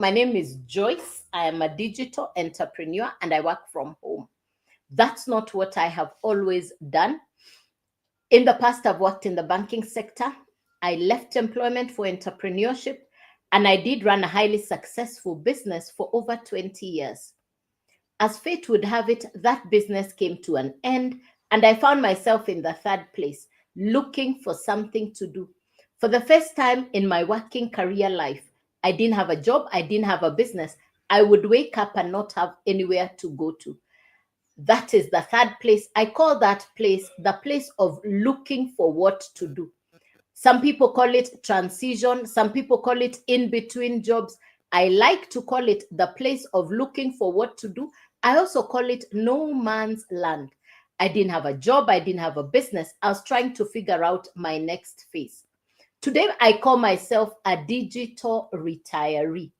My name is Joyce. I am a digital entrepreneur and I work from home. That's not what I have always done. In the past, I've worked in the banking sector. I left employment for entrepreneurship, and I did run a highly successful business for over 20 years. As fate would have it, that business came to an end, and I found myself in the third place, looking for something to do. For the first time in my working career life, I didn't have a job, I didn't have a business. I would wake up and not have anywhere to go to. That is the third place. I call that place the place of looking for what to do. Some people call it transition, some people call it in between jobs. I like to call it the place of looking for what to do. I also call it no man's land. I didn't have a job, I didn't have a business. I was trying to figure out my next phase. Today, I call myself a digital retiree.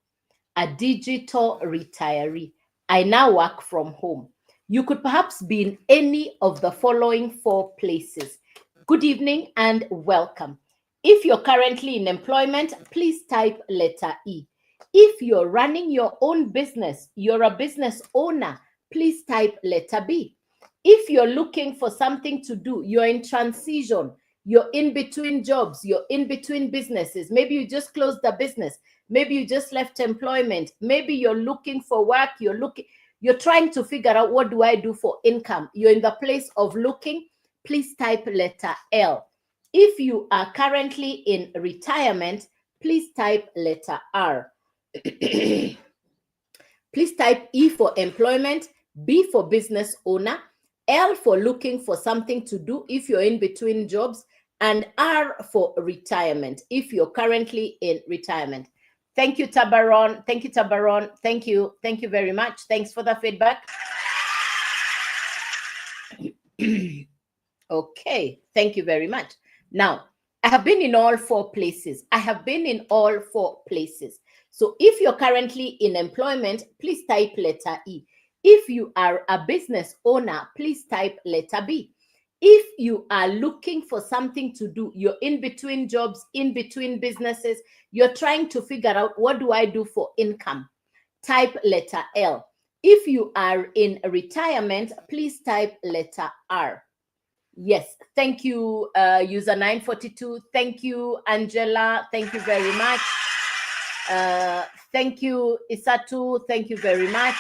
A digital retiree. I now work from home. You could perhaps be in any of the following four places. Good evening and welcome. If you're currently in employment, please type letter E. If you're running your own business, you're a business owner, please type letter B. If you're looking for something to do, you're in transition, you're in between jobs, you're in between businesses. Maybe you just closed the business. Maybe you just left employment. Maybe you're looking for work. You're trying to figure out, what do I do for income? You're in the place of looking. Please type letter L. If you are currently in retirement, please type letter R. Please type E for employment, B for business owner, L for looking for something to do if you're in between jobs, and R for retirement if you're currently in retirement. Thank you, Tabaron. Thank you, Tabaron. Thank you. Thank you very much. Thanks for the feedback. Okay. Thank you very much. Now, I have been in all four places. I have been in all four places. So if you're currently in employment, please type letter E. If you are a business owner, please type letter B. If you are looking for something to do, you're in between jobs, in between businesses, you're trying to figure out, what do I do for income? Type letter L. If you are in retirement, please type letter R. Yes, thank you, user 942. Thank you, Angela. Thank you very much. Thank you, Isatu. Thank you very much.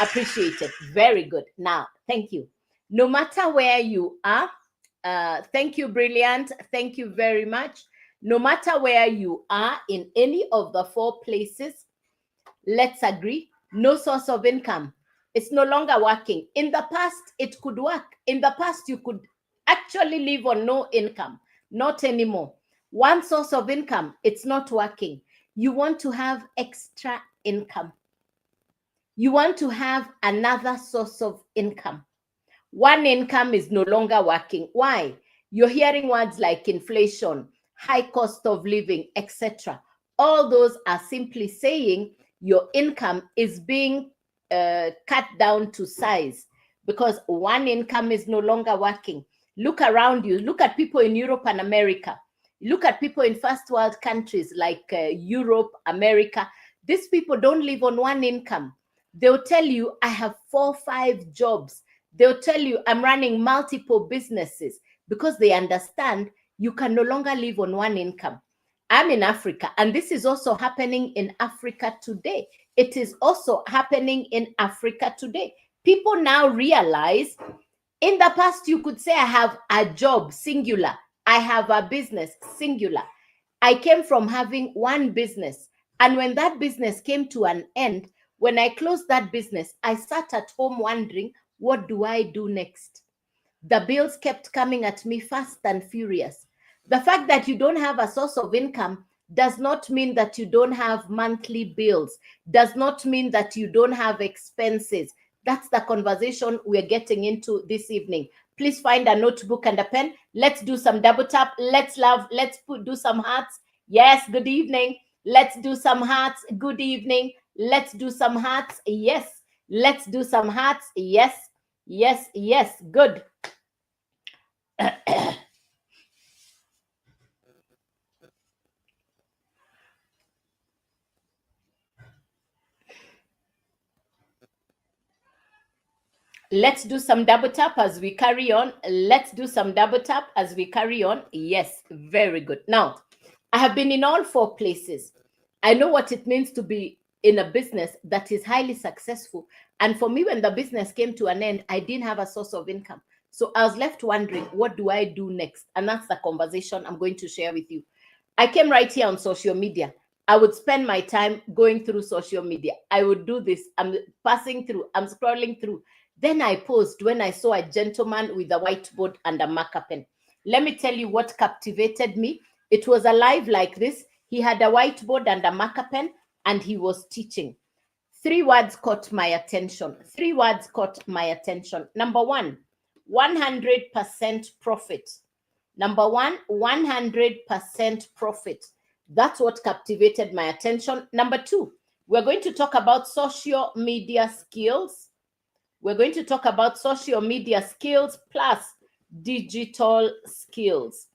Appreciate it. Very good. Now, thank you. No matter where you are, thank you, Brilliant. Thank you very much. No matter where you are in any of the four places, let's agree, no source of income. It's no longer working. In the past, it could work. In the past, you could actually live on no income. Not anymore. One source of income, it's not working. You want to have extra income. You want to have another source of income. One income is no longer working. Why? You're hearing words like inflation, high cost of living, etc. All those are simply saying your income is being cut down to size because one income is no longer working. Look around you. Look at people in Europe and America. Look at people in first world countries like Europe, America. These people don't live on one income. They'll tell you, I have 4 or 5 jobs. They'll tell you, I'm running multiple businesses, because they understand you can no longer live on one income. I'm in Africa, and this is also happening in Africa today. It is also happening in Africa today. People now realize, in the past, you could say, I have a job, singular. I have a business, singular. I came from having one business. And when that business came to an end, when I closed that business, I sat at home wondering, what do I do next? The bills kept coming at me fast and furious. The fact that you don't have a source of income does not mean that you don't have monthly bills, does not mean that you don't have expenses. That's the conversation we're getting into this evening. Please find a notebook and a pen. Let's do some double tap. Let's love. Let's do some hearts. Yes, good evening. Let's do some hearts. Good evening. Let's do some hearts. Yes. Let's do some hearts. Yes. Yes. Yes. Good. Let's do some double tap as we carry on. Let's do some double tap as we carry on. Yes, very good. Now, I have been in all 4 places. I know what it means to be in a business that is highly successful. And for me, when the business came to an end, I didn't have a source of income. So I was left wondering, what do I do next? And that's the conversation I'm going to share with you. I came right here on social media. I would spend my time going through social media. I would do this. I'm passing through. I'm scrolling through. Then I paused when I saw a gentleman with a whiteboard and a marker pen. Let me tell you what captivated me. It was alive like this. He had a whiteboard and a marker pen, and he was teaching. 3 words caught my attention. 3 words caught my attention. Number 1, 100% profit. Number 1, 100% profit. That's what captivated my attention. Number 2, we're going to talk about social media skills. We're going to talk about social media skills plus digital skills.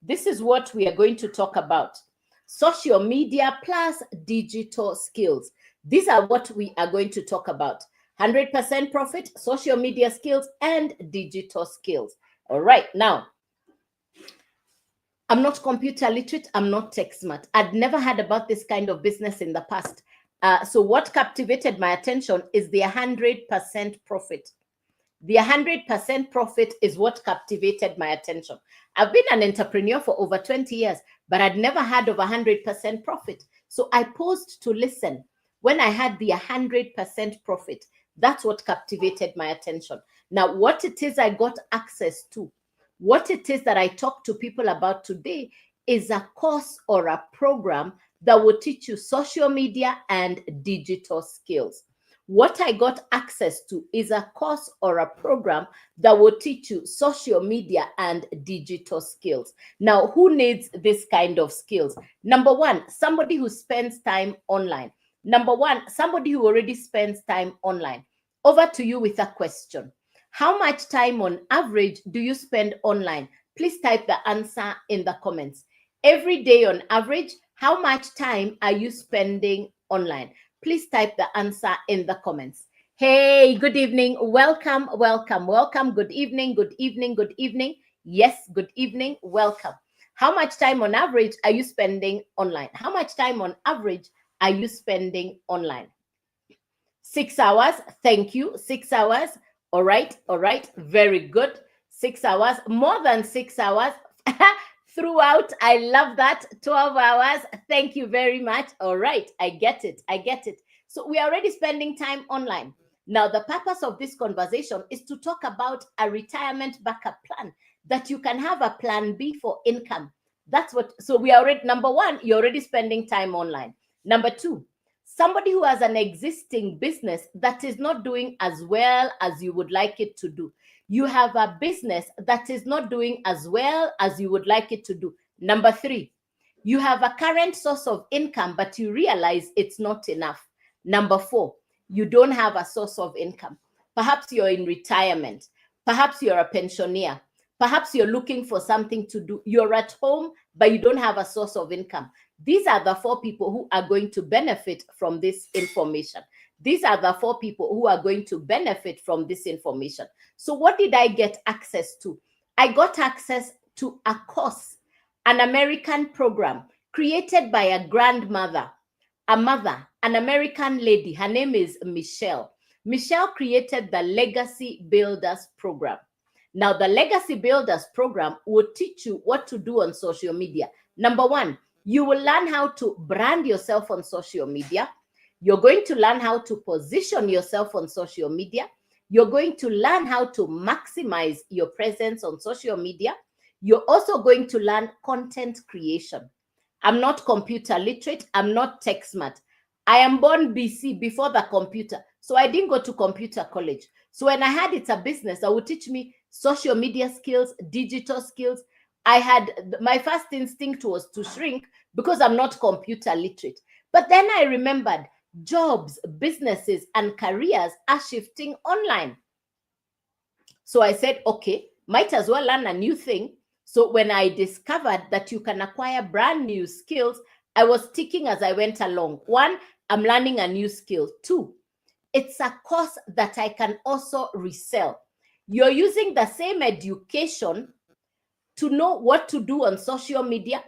This is what we are going to talk about. Social media plus digital skills. These are what we are going to talk about. 100% profit, social media skills, and digital skills. All right. Now, I'm not computer literate. I'm not tech smart. I'd never heard about this kind of business in the past. So what captivated my attention is the 100% profit. The 100% profit is what captivated my attention. I've been an entrepreneur for over 20 years, but I'd never heard of 100% profit. So I paused to listen. When I had the 100% profit, that's what captivated my attention. Now, what it is I got access to, what it is that I talk to people about today is a course or a program that will teach you social media and digital skills. What I got access to is a course or a program that will teach you social media and digital skills. Now, who needs this kind of skills? Number 1, somebody who spends time online. Number 1, somebody who already spends time online. Over to you with a question. How much time on average do you spend online? Please type the answer in the comments. Every day on average, how much time are you spending online? Please type the answer in the comments. Hey, good evening. Welcome, welcome, welcome. Good evening, good evening, good evening. Yes, good evening. Welcome. How much time on average are you spending online? How much time on average are you spending online? 6 hours. Thank you. 6 hours. All right. All right. Very good. 6 hours. More than 6 hours. Throughout. I love that. 12 hours. Thank you very much. All right. I get it. I get it. So we are already spending time online. Now, the purpose of this conversation is to talk about a retirement backup plan, that you can have a plan B for income. That's what, so we are already, number 1, you're already spending time online. Number 2, somebody who has an existing business that is not doing as well as you would like it to do. You have a business that is not doing as well as you would like it to do. Number 3, you have a current source of income, but you realize it's not enough. Number 4, you don't have a source of income. Perhaps you're in retirement. Perhaps you're a pensioner. Perhaps you're looking for something to do. You're at home, but you don't have a source of income. These are the 4 people who are going to benefit from this information. These are the 4 people who are going to benefit from this information. So what did I get access to? I got access to a course, an American program created by a grandmother, a mother, an American lady. Her name is Michelle. Michelle created the Legacy Builders program. Now, the Legacy Builders program will teach you what to do on social media. Number 1, you will learn how to brand yourself on social media. You're going to learn how to position yourself on social media. You're going to learn how to maximize your presence on social media. You're also going to learn content creation. I'm not computer literate. I'm not tech smart. I am born BC, before the computer. So I didn't go to computer college. So when I had it's a business that would teach me social media skills, digital skills, my first instinct was to shrink because I'm not computer literate. But then I remembered jobs, businesses, and careers are shifting online. So I said, okay, might as well learn a new thing. So when I discovered that you can acquire brand new skills, I was ticking as I went along. 1, I'm learning a new skill. 2, it's a course that I can also resell. You're using the same education to know what to do on social media,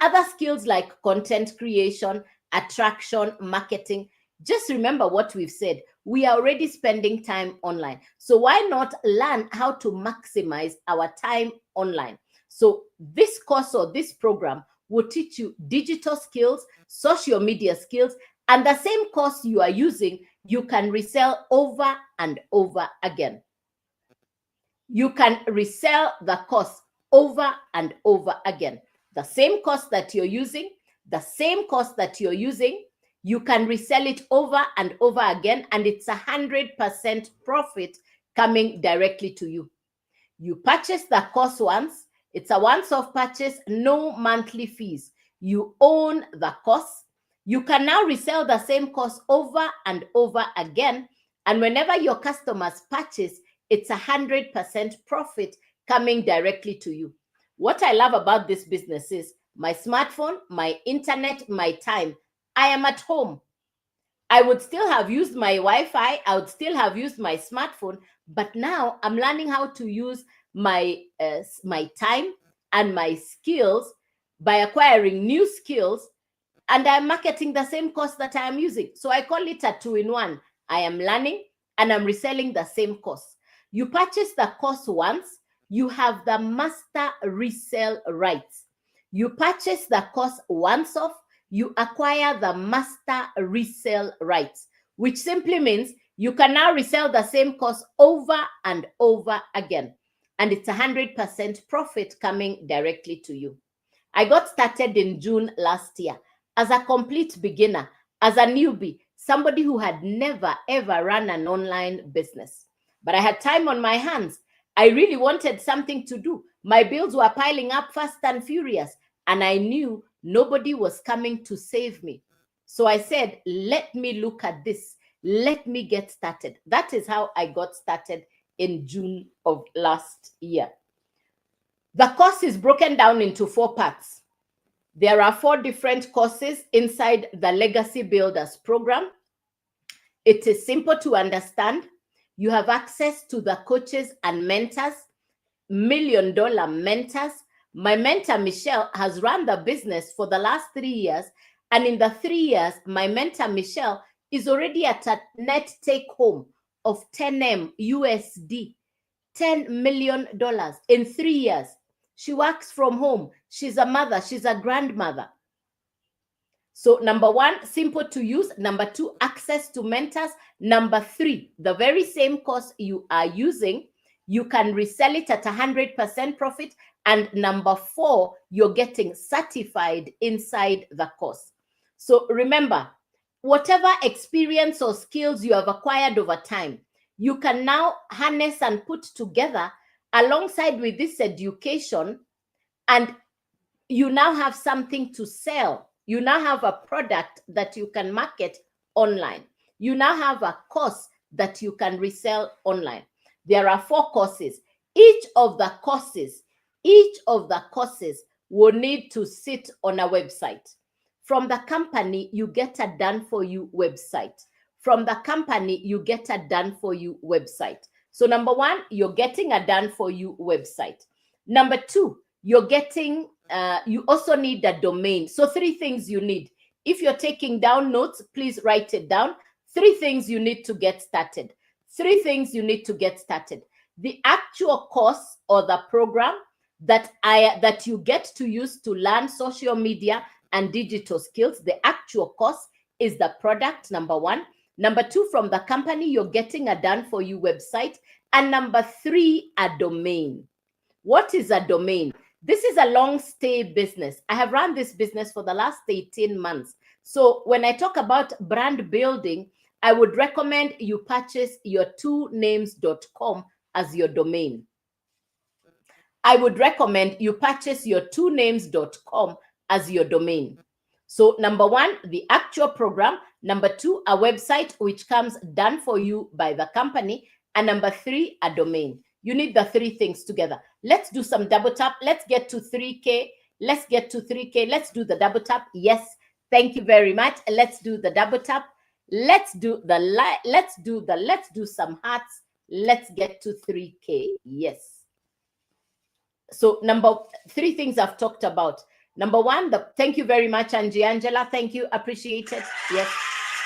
other skills like content creation, attraction, marketing. Just remember what we've said. We are already spending time online. So why not learn how to maximize our time online? So this course or this program will teach you digital skills, social media skills, and the same course you are using, you can resell over and over again. You can resell the course over and over again. The same course that you're using, you can resell it over and over again, and it's 100% profit coming directly to you. You purchase the course once, it's a once-off purchase, no monthly fees. You own the course. You can now resell the same course over and over again, and whenever your customers purchase, it's 100% profit coming directly to you. What I love about this business is my smartphone, my internet, my time. I am at home. I would still have used my Wi-Fi. I would still have used my smartphone, but now I'm learning how to use my time and my skills by acquiring new skills, and I'm marketing the same course that I am using. So I call it a 2-in-1. I am learning and I'm reselling the same course. You purchase the course once, you have the master resale rights. You purchase the course once off, you acquire the master resale rights, which simply means you can now resell the same course over and over again. And it's 100% profit coming directly to you. I got started in June last year as a complete beginner, as a newbie, somebody who had never, ever run an online business. But I had time on my hands. I really wanted something to do. My bills were piling up fast and furious, and I knew nobody was coming to save me. So I said, let me look at this. Let me get started. That is how I got started in June of last year. The course is broken down into 4 parts. There are 4 different courses inside the Legacy Builders program. It is simple to understand. You have access to the coaches and mentors, $1 million mentors. My mentor, Michelle, has run the business for the last 3 years. And in the 3 years, my mentor, Michelle, is already at a net take home of 10M USD, $10 million in 3 years. She works from home. She's a mother. She's a grandmother. So number 1, simple to use. Number 2, access to mentors. Number 3, the very same course you are using, you can resell it at 100% profit. And number 4, you're getting certified inside the course. So remember, whatever experience or skills you have acquired over time, you can now harness and put together alongside with this education, and you now have something to sell. You now have a product that you can market online. You now have a course that you can resell online. There are 4 courses. Each of the courses will need to sit on a website. From the company, you get a done-for-you website. From the company, you get a done-for-you website. So number 1, you're getting a done-for-you website. Number 2, you're getting, you also need a domain. So 3 things you need. If you're taking down notes, please write it down. 3 things you need to get started. 3 things you need to get started. The actual course or the program that you get to use to learn social media and digital skills, the actual course is the product, number 1. Number 2, from the company, you're getting a done-for-you website. And number 3, a domain. What is a domain? This is a long-stay business. I have run this business for the last 18 months. So when I talk about brand building, I would recommend you purchase your 2names.com as your domain. I would recommend you purchase your 2names.com as your domain. So number 1, the actual program. Number 2, a website which comes done for you by the company. And number 3, a domain. You need the 3 things together. Let's do some double tap. Let's get to 3K. Let's get to 3K. Let's do the double tap. Yes. Thank you very much. Let's do the double tap. Let's do some hearts. Let's get to 3K. Yes. So three things I've talked about. Number one, thank you very much, Angie Angela. Thank you. Appreciate it. Yes.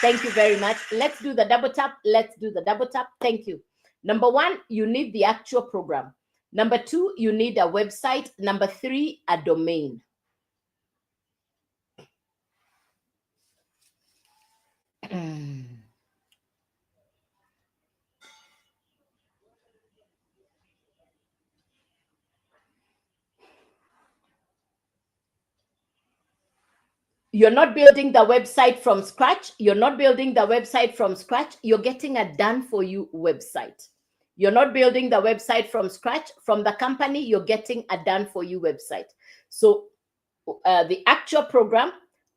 Thank you very much. Let's do the double tap. Let's do the double tap. Thank you. Number one, you need the actual program. Number two, you need a website. Number three, a domain. You're not building the website from scratch. You're not building the website from scratch. You're getting a done for you website. You're not building the website from scratch. From the company, you're getting a done for you website. So the actual program,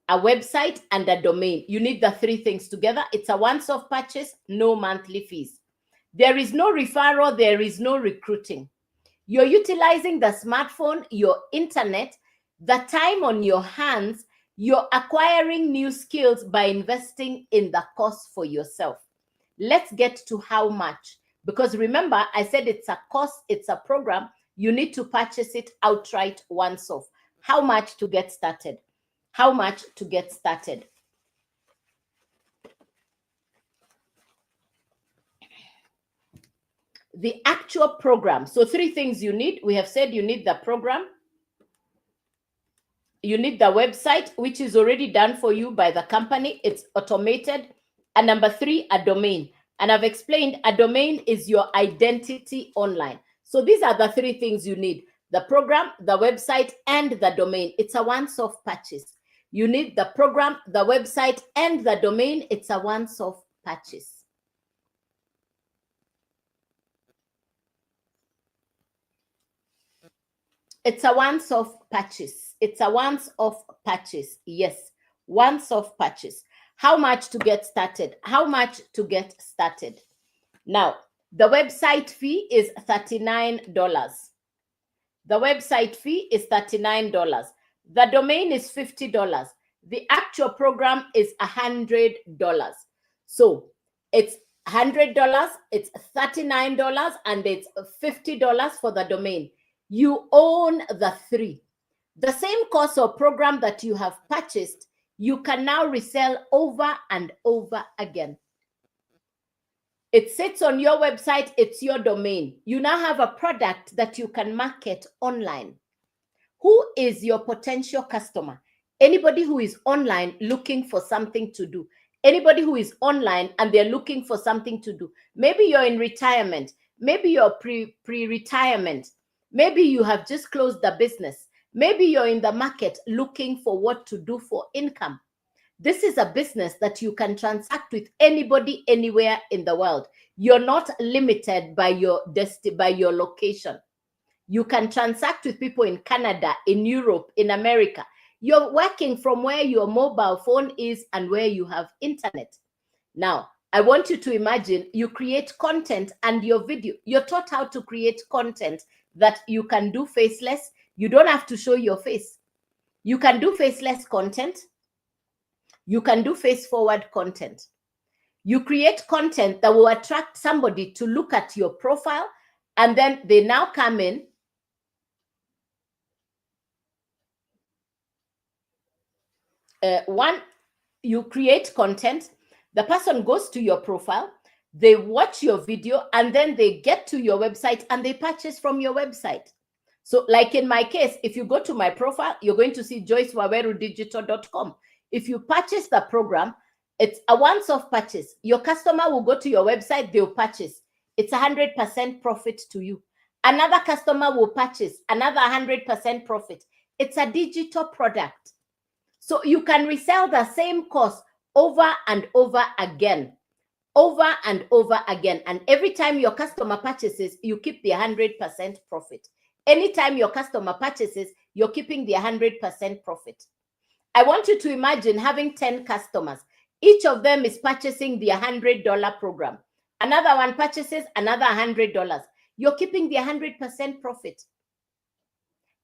a website, and a domain. You need the three things together. It's a once-off purchase, no monthly fees. There is no referral. There is no recruiting. You're utilizing the smartphone, your internet, the time on your hands. You're acquiring new skills by investing in the course for yourself. Let's get to how much. Because remember, I said it's a course, it's a program. You need to purchase it outright once off. How much to get started? How much to get started? The actual program. So three things you need. We have said you need the program. You need the website, which is already done for you by the company. It's automated. And number three, a domain. And I've explained a domain is your identity online. So these are the three things you need: the program, the website, and the domain. It's a once-off purchase. You need the program, the website, and the domain. It's a once-off purchase. It's a once-off purchase. It's a once-off purchase. Yes, once-off purchase. How much to get started? How much to get started? Now, the website fee is $39. The website fee is $39. The domain is $50. The actual program is $100. So it's $100, it's $39, and it's $50 for the domain. You own the three. The same course or program that you have purchased, you can now resell over and over again. It sits on your website, it's your domain. You now have a product that you can market online. Who is your potential customer? Anybody who is online looking for something to do. Anybody who is online and they're looking for something to do. Maybe you're in retirement. Maybe you're pre-retirement. Maybe you have just closed the business. Maybe you're in the market looking for what to do for income. This is a business that you can transact with anybody, anywhere in the world. You're not limited by your location. You can transact with people in Canada, in Europe, in America. You're working from where your mobile phone is and where you have internet. Now, I want you to imagine you create content and your video. You're taught how to create content that you can do faceless. You don't have to show your face. You can do faceless content. You can do face forward content. You create content that will attract somebody to look at your profile, and then they now come in. You create content. The person goes to your profile, they watch your video, and then they get to your website and they purchase from your website. So like in my case, if you go to my profile, you're going to see joycewawerudigital.com. If you purchase the program, it's a once-off purchase. Your customer will go to your website, they'll purchase. It's 100% profit to you. Another customer will purchase, another 100% profit. It's a digital product. So you can resell the same course over and over again. Over and over again. And every time your customer purchases, you keep the 100% profit. Anytime your customer purchases, you're keeping the 100% profit. I want you to imagine having 10 customers. Each of them is purchasing the $100 program. Another one purchases another $100. You're keeping the 100% profit.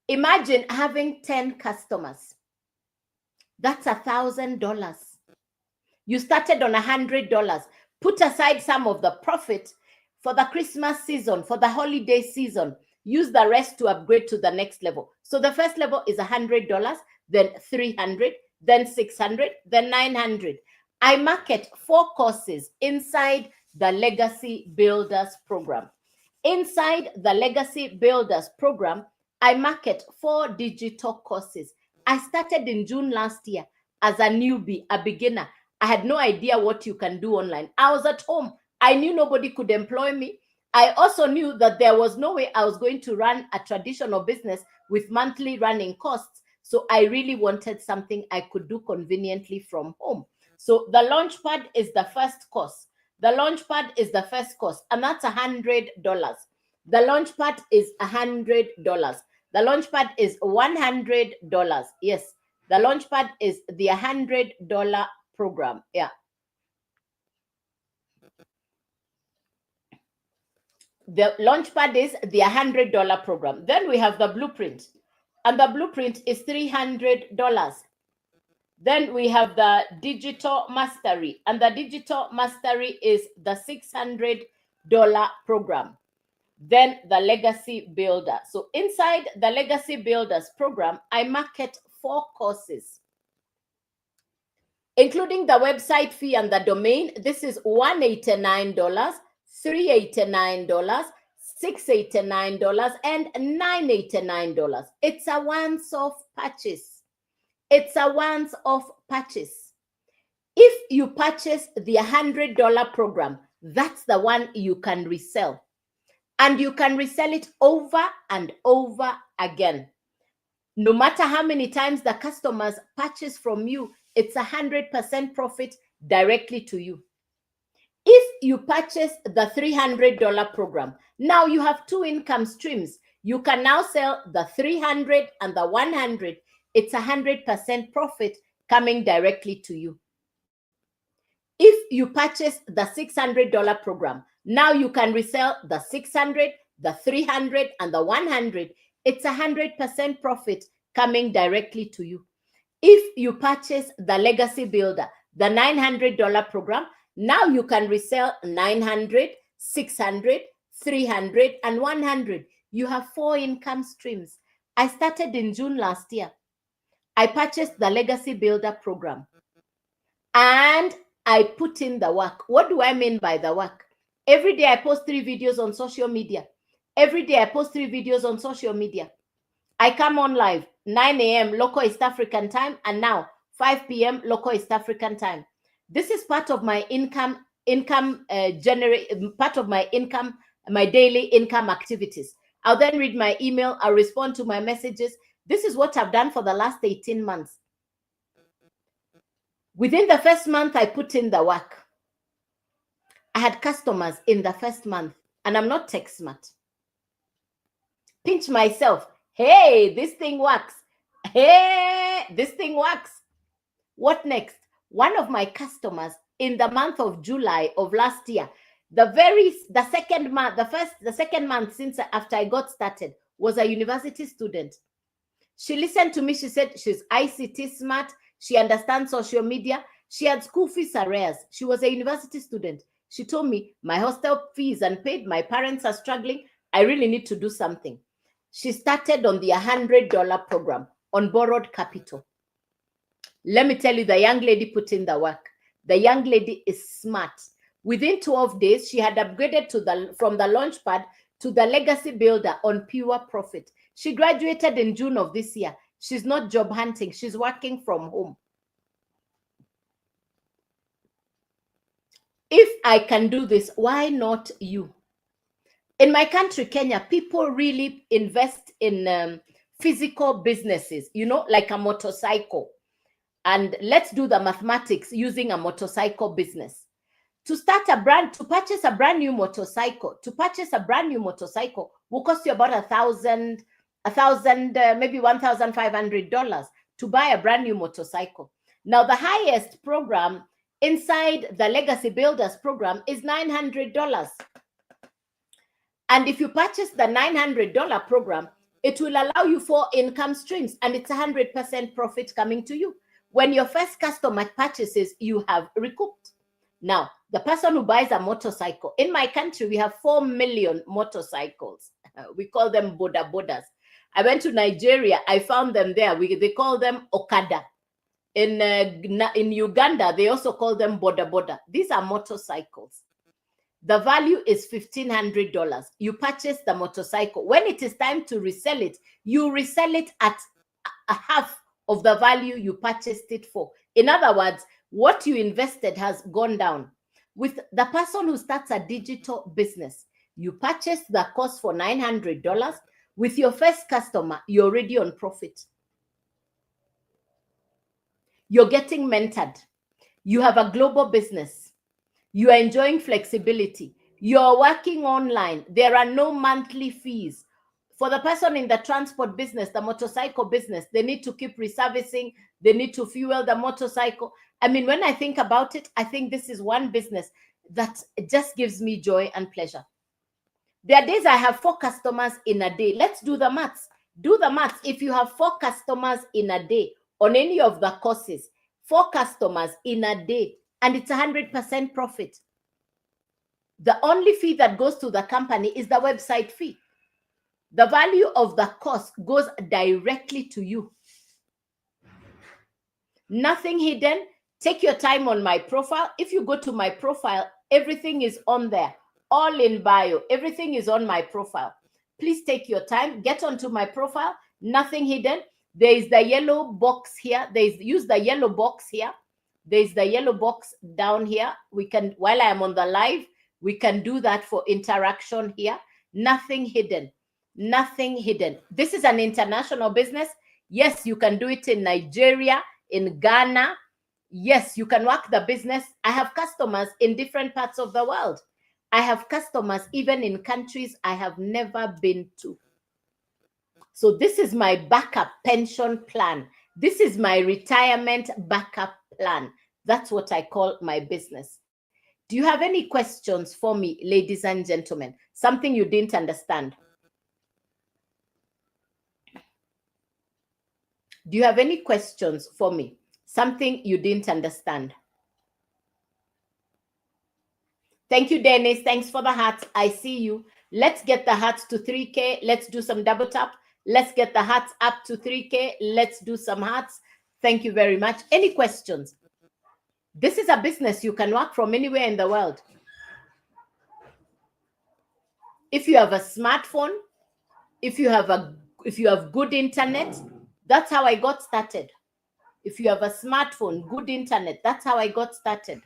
Imagine having 10 customers. That's $1,000. You started on $100. Put aside some of the profit for the Christmas season, for the holiday season. Use the rest to upgrade to the next level. So the first level is $100, then $300, then $600, then $900. I market 4 courses inside the Legacy Builders program. Inside the Legacy Builders program, I market 4 digital courses. I started in June last year as a newbie, a beginner. I had no idea what you can do online. I was at home. I knew nobody could employ me. I also knew that there was no way I was going to run a traditional business with monthly running costs. So I really wanted something I could do conveniently from home. So the Launchpad is the first course. The Launchpad is the first course, and that's $100. The Launchpad is $100. The Launchpad is $100. Yes, the Launchpad is the $100 program. Yeah. The Launchpad is the $100 program. Then we have the Blueprint, and the Blueprint is $300. Then we have the Digital Mastery, and the Digital Mastery is the $600 program. Then the Legacy Builder. So inside the Legacy Builders program, I market 4 courses, including the website fee and the domain. This is $189, $389, $689, and $989. It's a once-off purchase. It's a once-off purchase. If you purchase the $100 program, that's the one you can resell. And you can resell it over and over again. No matter how many times the customers purchase from you, it's 100% profit directly to you. If you purchase the $300 program, now you have 2 income streams. You can now sell the $300 and the $100. It's 100% profit coming directly to you. If you purchase the $600 program, now you can resell the $600, the $300, and the $100. It's 100% profit coming directly to you. If you purchase the Legacy Builder, the $900 program, now you can resell $900, $600, $300, and $100. You have 4 income streams. I started in June last year. I purchased the Legacy Builder program, and I put in the work. What do I mean by the work? Every day I post 3 videos on social media. Every day I post 3 videos on social media. I come on live 9 a.m. local East African time, and now 5 p.m. local East African time. This is part of my part of my income, my daily income activities. I'll then read my email. I'll respond to my messages. This is what I've done for the last 18 months. Within the first month, I put in the work. I had customers in the first month, and I'm not tech smart. Pinch myself. Hey, this thing works. Hey, this thing works. What next? One of my customers in the month of July of last year, the second month since after I got started, was a university student. She listened to me. She said she's ICT smart. She understands social media. She had school fees arrears. She was a university student. She told me, my hostel fee is unpaid. My parents are struggling. I really need to do something. She started on the $100 program on borrowed capital. Let me tell you, the young lady put in the work. The young lady is smart. Within 12 days, she had upgraded from the Launchpad to the Legacy Builder on pure profit. She graduated in June of this year. She's not job hunting. She's working from home. If I can do this, why not you? In my country, Kenya, people really invest in physical businesses, like a motorcycle. And let's do the mathematics using a motorcycle business. To purchase a brand new motorcycle, will cost you about $1,000, maybe $1,500 to buy a brand new motorcycle. Now, the highest program inside the Legacy Builders program is $900. And if you purchase the $900 program, it will allow you 4 income streams, and it's 100% profit coming to you. When your first customer purchases, you have recouped. Now, the person who buys a motorcycle, in my country, we have 4 million motorcycles. We call them boda bodas. I went to Nigeria, I found them there. They call them Okada. In Uganda, they also call them boda boda. These are motorcycles. The value is $1,500. You purchase the motorcycle. When it is time to resell it, you resell it at a half of the value you purchased it for. In other words, what you invested has gone down. With the person who starts a digital business, you purchase the course for $900. With your first customer, you're already on profit. You're getting mentored. You have a global business. You are enjoying flexibility. You're working online. There are no monthly fees. For the person in the transport business, the motorcycle business, they need to keep reservicing. They need to fuel the motorcycle. I mean, when I think about it, I think this is one business that just gives me joy and pleasure. There are days I have 4 customers in a day. Let's do the maths. Do the maths. If you have 4 customers in a day on any of the courses, 4 customers in a day, and it's 100% profit. The only fee that goes to the company is the website fee. The value of the course goes directly to you. Nothing hidden. Take your time on my profile. If you go to my profile, everything is on there. All in bio. Everything is on my profile. Please take your time. Get onto my profile. Nothing hidden. There is the yellow box here. Use the yellow box here. There's the yellow box down here. We can, while I am on the live, we can do that for interaction here. Nothing hidden. Nothing hidden. This is an international business. Yes, you can do it in Nigeria, in Ghana. Yes, you can work the business. I have customers in different parts of the world. I have customers even in countries I have never been to. So this is my backup pension plan. This is my retirement backup plan. That's what I call my business. Do you have any questions for me, ladies and gentlemen? Something you didn't understand? Do you have any questions for me? Something you didn't understand? Thank you, Dennis. Thanks for the hearts. I see you. Let's get the hearts to 3K. Let's do some double tap. Let's get the hearts up to 3K. Let's do some hearts. Thank you very much. Any questions? This is a business you can work from anywhere in the world. If you have a smartphone, if you have good internet, that's how I got started. If you have a smartphone, good internet, that's how I got started.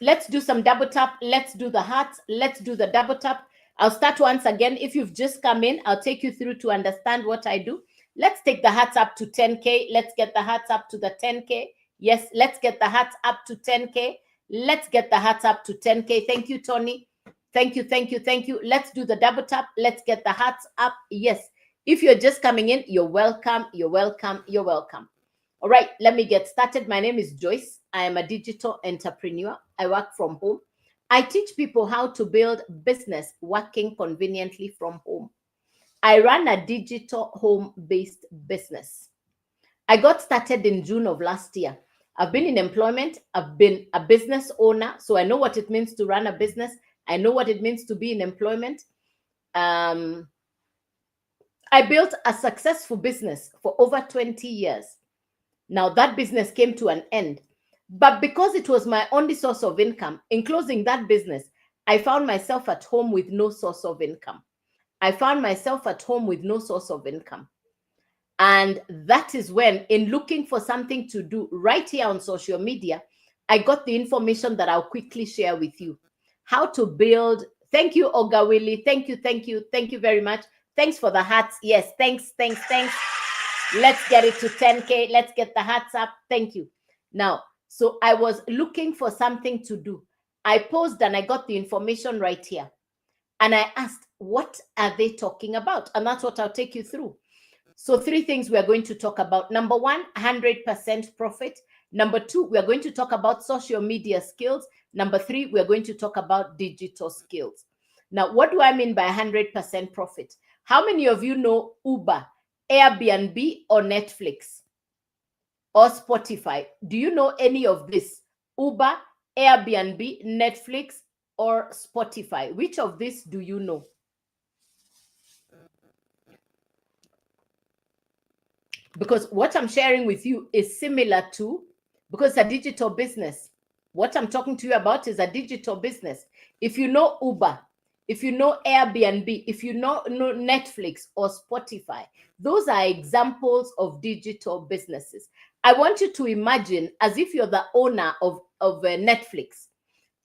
Let's do some double tap. Let's do the hearts. Let's do the double tap. I'll start once again. If you've just come in, I'll take you through to understand what I do. Let's take the hearts up to 10K. Let's get the hearts up to the 10K. Yes, let's get the hearts up to 10K. Let's get the hearts up to 10K. Thank you, Tony. Thank you, thank you, thank you. Let's do the double tap. Let's get the hearts up. Yes. If you're just coming in, you're welcome. You're welcome. You're welcome. All right, let me get started. My name is Joyce. I am a digital entrepreneur. I work from home. I teach people how to build business working conveniently from home. I run a digital home-based business. I got started in June of last year. I've been in employment. I've been a business owner, so I know what it means to run a business. I know what it means to be in employment. I built a successful business for over 20 years. Now that business came to an end. But because it was my only source of income, in closing that business, I found myself at home with no source of income. I found myself at home with no source of income. And that is when, in looking for something to do right here on social media, I got the information that I'll quickly share with you. How to build. Thank you, Oga Willie. Thank you, thank you, thank you very much. Thanks for the hearts. Yes, thanks, thanks, thanks. Let's get it to 10K. Let's get the hearts up. Thank you. Now, so I was looking for something to do. I paused and I got the information right here. And I asked, what are they talking about? And that's what I'll take you through. So 3 things we're going to talk about. Number 1, 100% profit. Number 2, we're going to talk about social media skills. Number 3, we're going to talk about digital skills. Now, what do I mean by 100% profit? How many of you know Uber, Airbnb, or Netflix, or Spotify? Do you know any of this? Uber, Airbnb, Netflix, or Spotify? Which of these do you know? Because what I'm sharing with you is similar to, because it's a digital business. What I'm talking to you about is a digital business. If you know Uber, if you know Airbnb, if you know Netflix or Spotify, those are examples of digital businesses. I want you to imagine as if you're the owner of Netflix,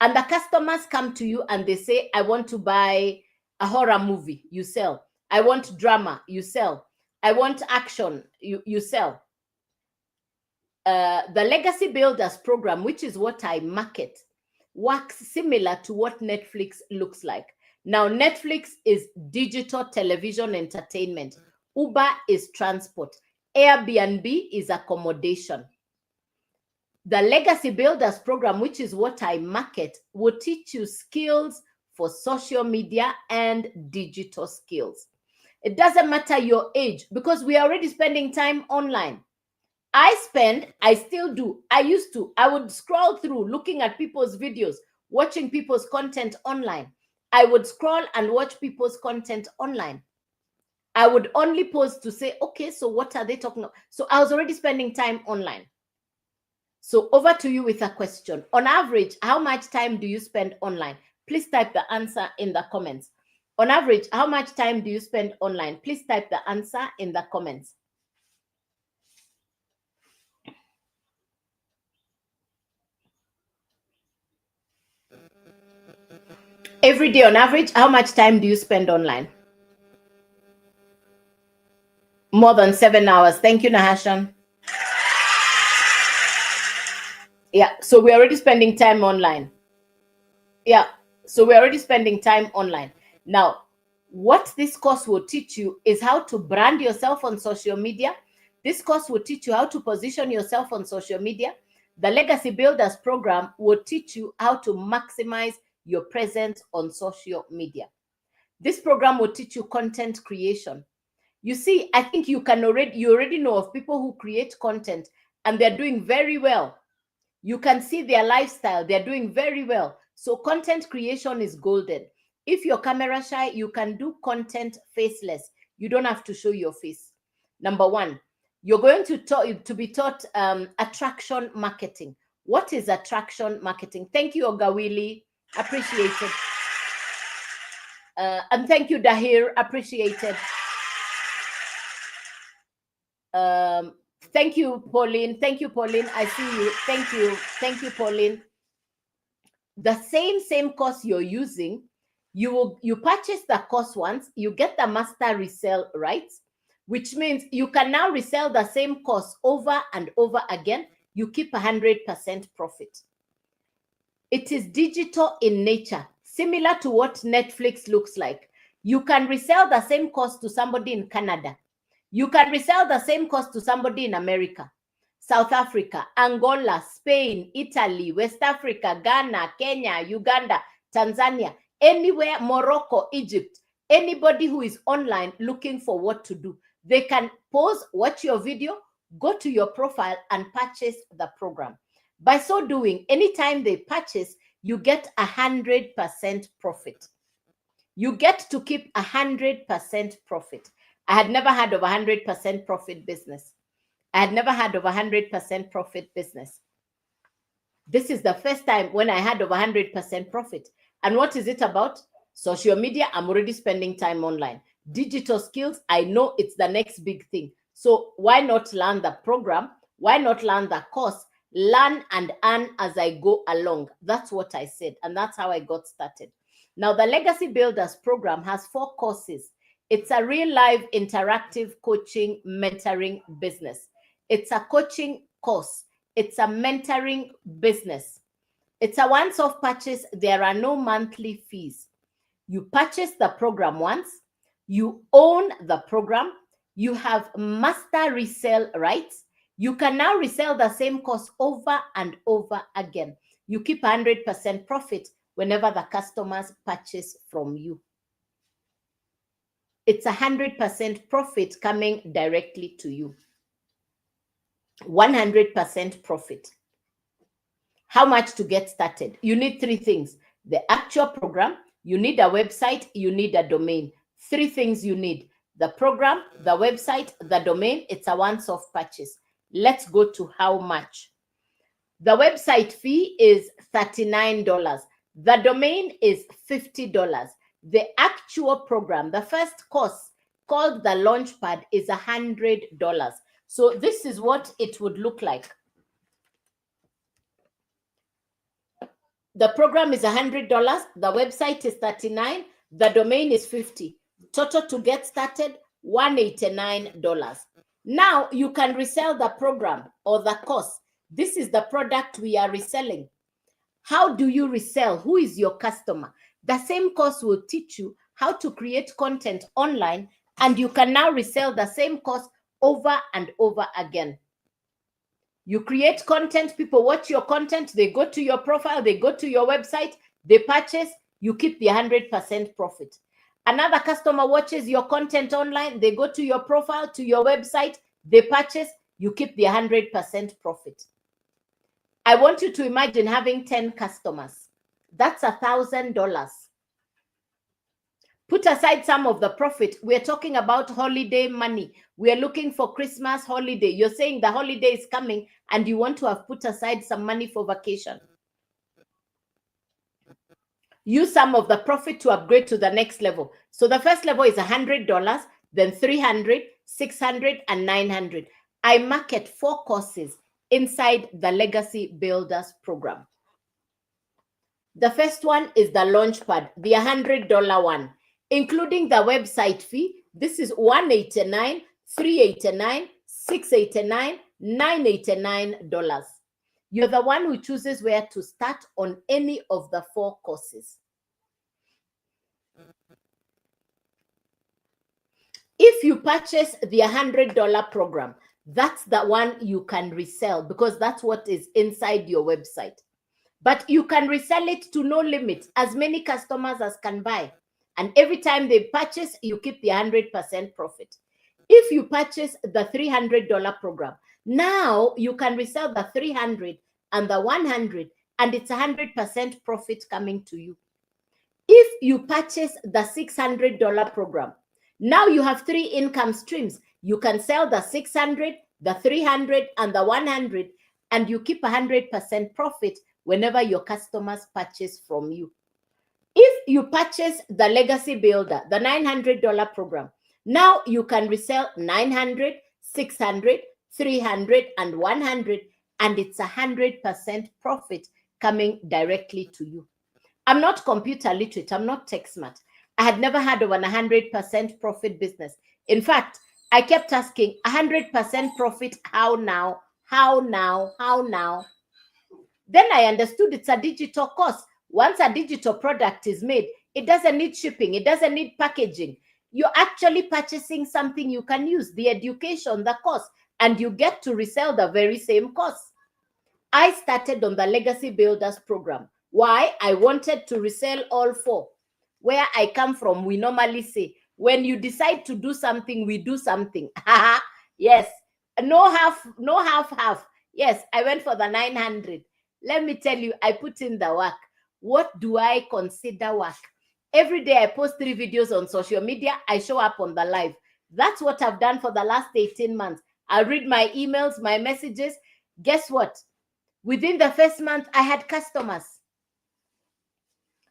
and the customers come to you and they say, I want to buy a horror movie, you sell. I want drama, you sell. I want action, you sell. The Legacy Builders program, which is what I market, works similar to what Netflix looks like. Now, Netflix is digital television entertainment. Uber is transport. Airbnb is accommodation. The Legacy Builders program, which is what I market, will teach you skills for social media and digital skills. It doesn't matter your age, because we are already spending time online. I still do. I used to. I would scroll through looking at people's videos, watching people's content online. I would scroll and watch people's content online. I would only pause to say, okay, so what are they talking about? So I was already spending time online. So over to you with a question. On average, how much time do you spend online? Please type the answer in the comments. On average, how much time do you spend online? Please type the answer in the comments. Every day on average, how much time do you spend online? More than 7 hours. Thank you, Nahashan. Yeah, so we're already spending time online. Yeah, so we're already spending time online. Now, what this course will teach you is how to brand yourself on social media. This course will teach you how to position yourself on social media. The Legacy Builders program will teach you how to maximize your presence on social media. This program will teach you content creation. You see, I think you already know of people who create content and they're doing very well. You can see their lifestyle, they're doing very well. So content creation is golden. If you're camera shy, you can do content faceless. You don't have to show your face. Number one, you're going to be taught attraction marketing. What is attraction marketing? Thank you, Ogawili. Appreciated. And thank you, Dahir. Appreciated. Thank you, Pauline. Thank you, Pauline. I see you. Thank you. Thank you, Pauline. The same course you're using, you purchase the course once, you get the master resell rights, which means you can now resell the same course over and over again. You keep 100% profit. It is digital in nature, similar to what Netflix looks like. You can resell the same course to somebody in Canada. You can resell the same course to somebody in America, South Africa, Angola, Spain, Italy, West Africa, Ghana, Kenya, Uganda, Tanzania, anywhere, Morocco, Egypt. Anybody who is online looking for what to do, they can pause, watch your video, go to your profile and purchase the program. By so doing, anytime they purchase, you get 100% profit. You get to keep 100% profit. I had never heard of 100% profit business. I had never heard of 100% profit business. This is the first time when I heard of 100% profit. And what is it about? Social media, I'm already spending time online. Digital skills, I know it's the next big thing. So why not learn the program? Why not learn the course? Learn and earn as I go along. That's what I said. And that's how I got started. Now, the Legacy Builders program has 4 courses. It's a real live interactive coaching mentoring business. It's a coaching course. It's a mentoring business. It's a once-off purchase. There are no monthly fees. You purchase the program once. You own the program. You have master resell rights. You can now resell the same course over and over again. You keep 100% profit whenever the customers purchase from you. it's 100% profit coming directly to you. 100% profit. How much to get started? You need 3 things. The actual program, you need a website, you need a domain. 3 things you need. The program, the website, the domain. It's a once-off purchase. Let's go to how much. The website fee is $39. The domain is $50. The actual program, the first course called the Launchpad, is $100. So this is what it would look like. The program is $100. The website is $39. The domain is $50. Total to get started, $189. Now you can resell the program or the course. This is the product we are reselling. How do you resell? Who is your customer? The same course will teach you how to create content online, and you can now resell the same course over and over again. You create content, people watch your content, they go to your profile, they go to your website, they purchase, you keep the 100% profit. Another customer watches your content online, they go to your profile, to your website, they purchase, you keep the 100% profit. I want you to imagine having 10 customers. That's $1,000. Put aside some of the profit. We're talking about holiday money. We're looking for Christmas holiday. You're saying the holiday is coming and you want to have put aside some money for vacation. Use some of the profit to upgrade to the next level. So the first level is $100, then $300, $600, and $900. I market 4 courses inside the Legacy Builders program. The first one is the Launchpad, the $100 one, including the website fee. This is $189, $389, $689, $989. You're the one who chooses where to start on any of the 4 courses. If you purchase the $100 program, that's the one you can resell because that's what is inside your website. But you can resell it to no limit, as many customers as can buy. And every time they purchase, you keep the 100% profit. If you purchase the $300 program, now you can resell the $300 and the $100, and it's 100% profit coming to you. If you purchase the $600 program, now you have 3 income streams. You can sell the $600, the $300, and the $100, and you keep 100% profit whenever your customers purchase from you. If you purchase the Legacy Builder, the $900 program, now you can resell $900, $600, $300, and $100, and it's 100% profit coming directly to you. I'm not computer literate. I'm not tech smart. I had never had of an 100% profit business. In fact, I kept asking, 100% profit, how now? How now? How now? Then I understood it's a digital course. Once a digital product is made, it doesn't need shipping. It doesn't need packaging. You're actually purchasing something you can use, the education, the course, and you get to resell the very same course. I started on the Legacy Builders program. Why? I wanted to resell all 4. Where I come from, we normally say, when you decide to do something, we do something. Yes. No half. Yes, I went for the 900. Let me tell you, I put in the work. What do I consider work? Every day I post 3 videos on social media. I show up on the live. That's what I've done for the last 18 months. I read my emails, my messages. Guess what? Within the first month, I had customers.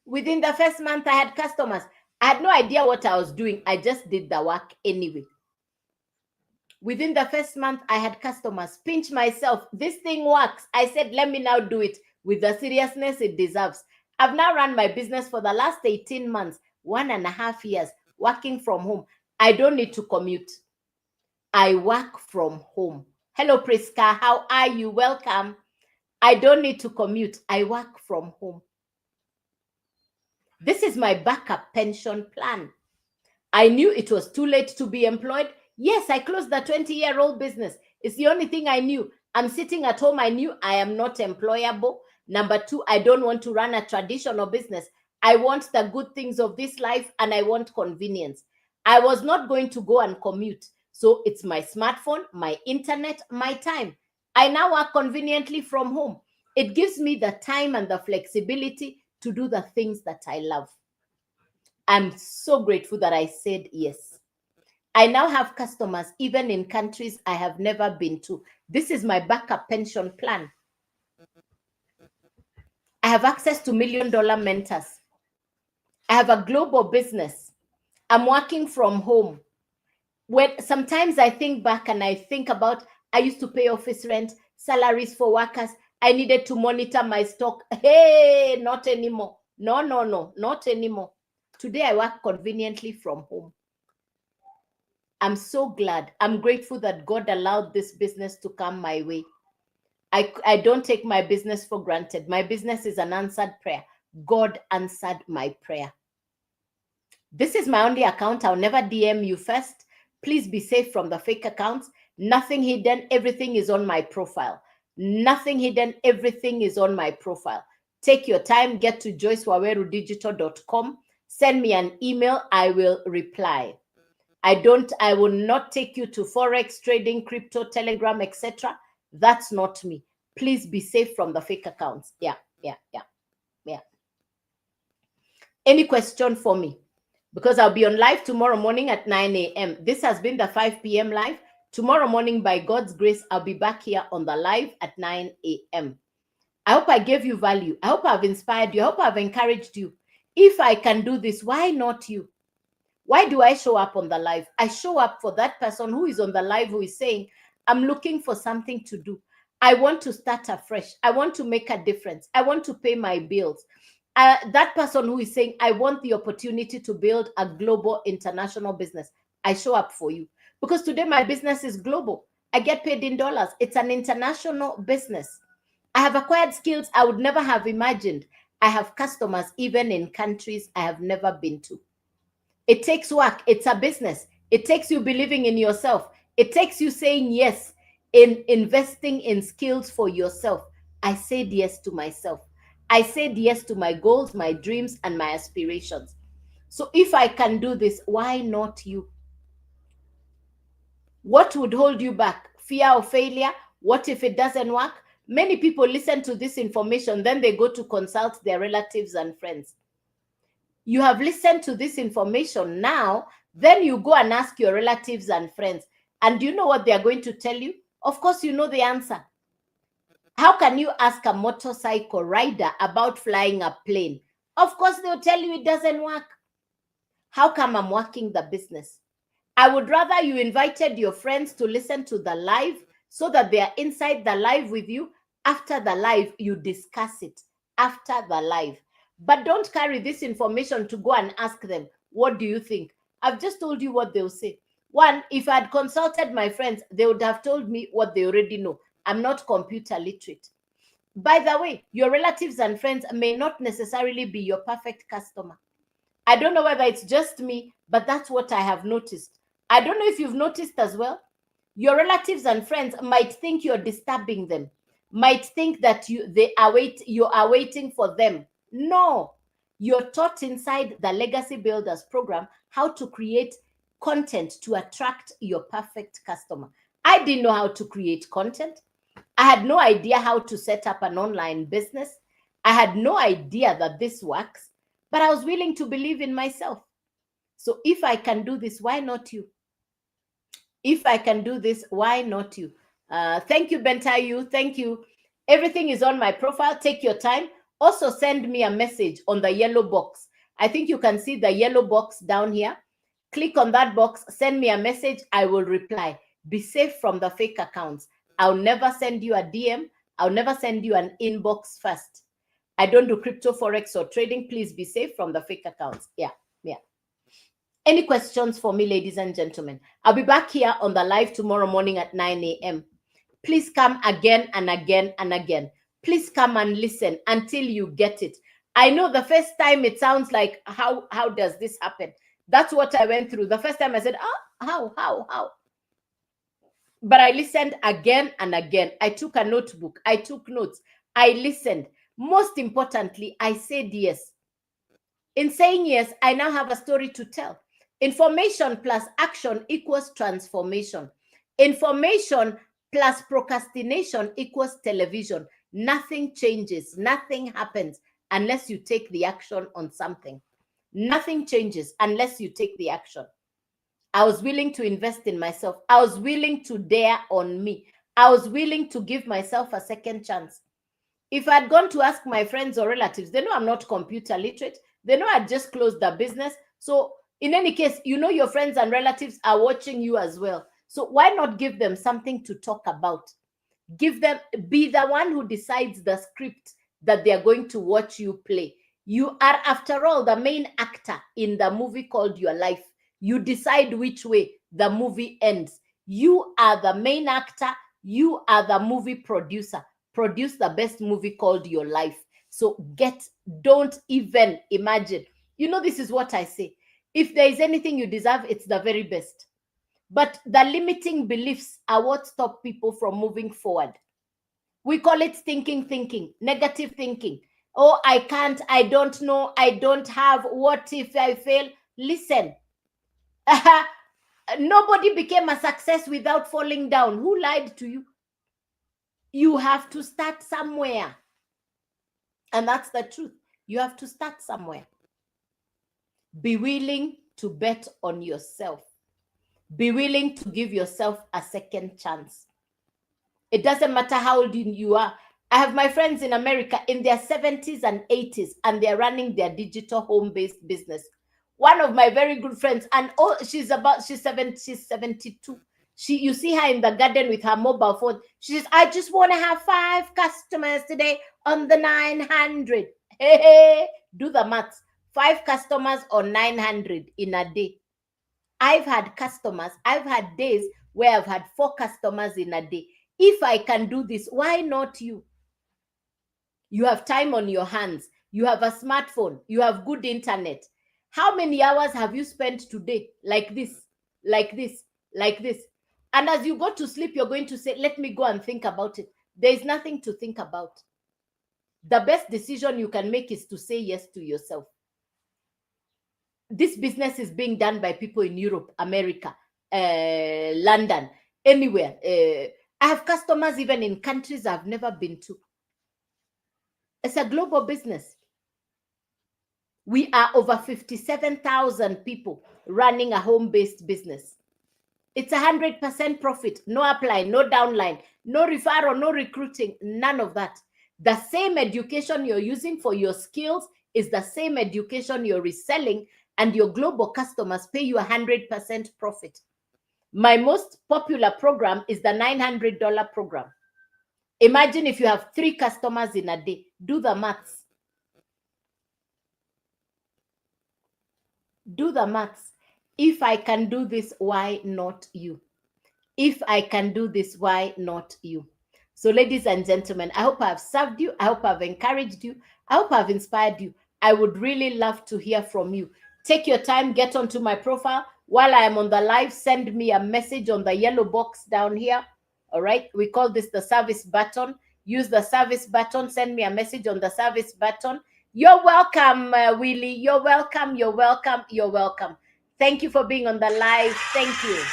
Within the first month, I had customers. I had no idea what I was doing. I just did the work anyway. Within the first month, I had customers. Pinch myself. This thing works. I said, let me now do it with the seriousness it deserves. I've now run my business for the last 18 months, 1.5 years, working from home. I don't need to commute. I work from home. Hello, Priska. How are you? Welcome. I don't need to commute. I work from home. This is my backup pension plan. I knew it was too late to be employed. Yes, I closed the 20-year-old business. It's the only thing I knew. I'm sitting at home. I knew I am not employable. Number 2, I don't want to run a traditional business. I want the good things of this life and I want convenience. I was not going to go and commute. So it's my smartphone, my internet, my time. I now work conveniently from home. It gives me the time and the flexibility to do the things that I love. I'm so grateful that I said yes. I now have customers even in countries I have never been to. This is my backup pension plan. I have access to $1 million mentors. I have a global business. I'm working from home. When sometimes I think back and I think about, I used to pay office rent, salaries for workers. I needed to monitor my stock. Hey, not anymore. No, not anymore. Today I work conveniently from home. I'm so glad. I'm grateful that God allowed this business to come my way. I don't take my business for granted. My business is an answered prayer. God answered my prayer. This is my only account. I'll never DM you first. Please be safe from the fake accounts. Nothing hidden. Everything is on my profile. Nothing hidden. Everything is on my profile. Take your time. Get to joycewawerudigital.com. Send me an email. I will reply. I will not take you to Forex, trading, crypto, Telegram, etc. That's not me. Please be safe from the fake accounts. Yeah. Any question for me? Because I'll be on live tomorrow morning at 9 a.m. This has been the 5 p.m. live. Tomorrow morning, by God's grace, I'll be back here on the live at 9 a.m. I hope I gave you value. I hope I've inspired you. I hope I've encouraged you. If I can do this, why not you? Why do I show up on the live? I show up for that person who is on the live who is saying, I'm looking for something to do. I want to start afresh. I want to make a difference. I want to pay my bills. That person who is saying, I want the opportunity to build a global international business. I show up for you because today my business is global. I get paid in dollars. It's an international business. I have acquired skills I would never have imagined. I have customers even in countries I have never been to. It takes work. It's a business. It takes you believing in yourself. It takes you saying yes, in investing in skills for yourself. I said yes to myself. I said yes to my goals, my dreams, and my aspirations. So if I can do this, why not you? What would hold you back? Fear of failure? What if it doesn't work? Many people listen to this information, then they go to consult their relatives and friends. You have listened to this information now, then you go and ask your relatives and friends. And do you know what they are going to tell you? Of course, you know the answer. How can you ask a motorcycle rider about flying a plane? Of course, they'll tell you it doesn't work. How come I'm working the business? I would rather you invited your friends to listen to the live so that they are inside the live with you. After the live, you discuss it after the live. But don't carry this information to go and ask them, what do you think? I've just told you what they'll say. One, if I had consulted my friends, they would have told me what they already know. I'm not computer literate. By the way, your relatives and friends may not necessarily be your perfect customer. I don't know whether it's just me, but that's what I have noticed. I don't know if you've noticed as well. Your relatives and friends might think you're disturbing them, might think that you are waiting for them. No, you're taught inside the Legacy Builders program how to create content to attract your perfect customer. I didn't know how to create content. I had no idea how to set up an online business. I had no idea that this works, but I was willing to believe in myself. So if I can do this, why not you? If I can do this, why not you? Thank you, Bentayu. Thank you. Everything is on my profile. Take your time. Also send me a message on the yellow box. I think you can see the yellow box down here. Click on that box. Send me a message. I will reply. Be safe from the fake accounts. I'll never send you a DM. I'll never send you an inbox first. I don't do crypto, forex, or trading. Please be safe from the fake accounts. Yeah. Any questions for me, ladies and gentlemen? I'll be back here on the live tomorrow morning at 9 a.m. Please come again and again and again. Please come and listen until you get it. I know the first time it sounds like, how does this happen? That's what I went through. The first time I said, how? But I listened again and again. I took a notebook. I took notes. I listened. Most importantly, I said yes. In saying yes, I now have a story to tell. Information plus action equals transformation. Information plus procrastination equals television. Nothing changes, nothing happens unless you take the action on something. Nothing changes unless you take the action. I was willing to invest in myself. I was willing to dare on me. I was willing to give myself a second chance. If I'd gone to ask my friends or relatives, they know I'm not computer literate. They know I'd just closed the business. So in any case, you know your friends and relatives are watching you as well. So why not give them something to talk about? Give them, be the one who decides the script that they are going to watch you play. You are, after all, the main actor in the movie called your life. You decide which way the movie ends. You are the main actor. You are the movie producer. Produce the best movie called your life. So don't even imagine. You know, this is what I say. If there is anything you deserve, it's the very best. But the limiting beliefs are what stop people from moving forward. We call it thinking, negative thinking. Oh, I can't, I don't know, I don't have, what if I fail? Listen, nobody became a success without falling down. Who lied to you? You have to start somewhere. And that's the truth. You have to start somewhere. Be willing to bet on yourself. Be willing to give yourself a second chance. It doesn't matter how old you are. I have my friends in America in their 70s and 80s, and they're running their digital home-based business. One of my very good friends, and she's 72. You see her in the garden with her mobile phone. She says, I just want to have 5 customers today on the 900. Hey, do the maths. 5 customers on 900 in a day. I've had days where I've had 4 customers in a day. If I can do this, why not you? You have time on your hands. You have a smartphone. You have good internet. How many hours have you spent today like this, like this, like this? And as you go to sleep, you're going to say, let me go and think about it. There is nothing to think about. The best decision you can make is to say yes to yourself. This business is being done by people in Europe, America, London, anywhere. I have customers even in countries I've never been to. It's a global business. We are over 57,000 people running a home-based business. It's 100% profit, no upline, no downline, no referral, no recruiting, none of that. The same education you're using for your skills is the same education you're reselling, and your global customers pay you 100% profit. My most popular program is the $900 program. Imagine if you have 3 customers in a day. Do the maths. Do the maths. If I can do this, why not you? If I can do this, why not you? So, ladies and gentlemen, I hope I've served you. I hope I've encouraged you. I hope I've inspired you. I would really love to hear from you. Take your time, get onto my profile. While I am on the live, send me a message on the yellow box down here. All right. We call this the service button. Use the service button. Send me a message on the service button. You're welcome, Willie. You're welcome. You're welcome. You're welcome. Thank you for being on the live. Thank you.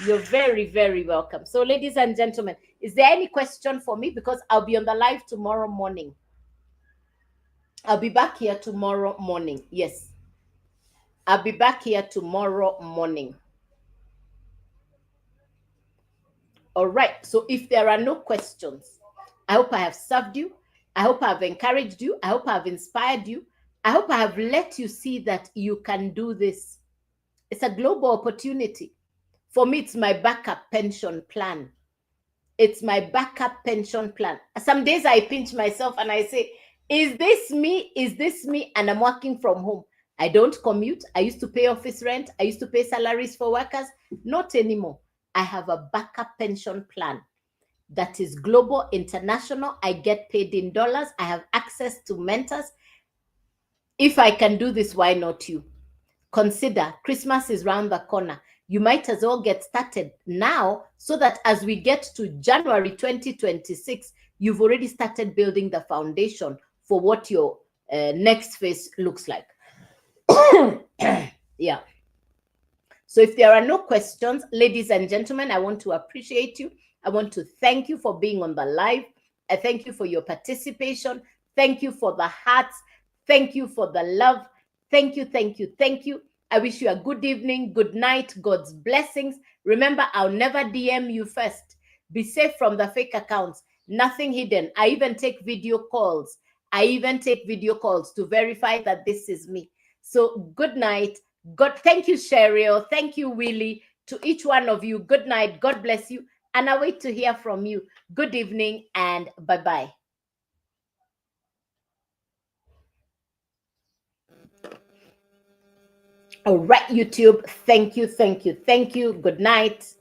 You're very, very welcome. So, ladies and gentlemen, is there any question for me? Because I'll be on the live tomorrow morning. I'll be back here tomorrow morning. Yes. I'll be back here tomorrow morning. All right. So if there are no questions, I hope I have served you. I hope I've encouraged you. I hope I've inspired you. I hope I have let you see that you can do this. It's a global opportunity. For me, it's my backup pension plan. It's my backup pension plan. Some days I pinch myself and I say, is this me? Is this me? And I'm working from home. I don't commute. I used to pay office rent. I used to pay salaries for workers. Not anymore. I have a backup pension plan that is global, international. I get paid in dollars. I have access to mentors. If I can do this, why not you? Consider Christmas is around the corner. You might as well get started now so that as we get to January 2026, you've already started building the foundation for what your next phase looks like. Yeah. So if there are no questions, ladies and gentlemen, I want to appreciate you. I want to thank you for being on the live. I thank you for your participation. Thank you for the hearts. Thank you for the love. Thank you, thank you, thank you. I wish you a good evening, good night, God's blessings. Remember, I'll never DM you first. Be safe from the fake accounts. Nothing hidden. I even take video calls. I even take video calls to verify that this is me. So good night. God, thank you, Cheryl. Thank you, Willie. To each one of you, good night. God bless you. And I wait to hear from you. Good evening and bye-bye. All right, YouTube. Thank you, thank you, thank you. Good night.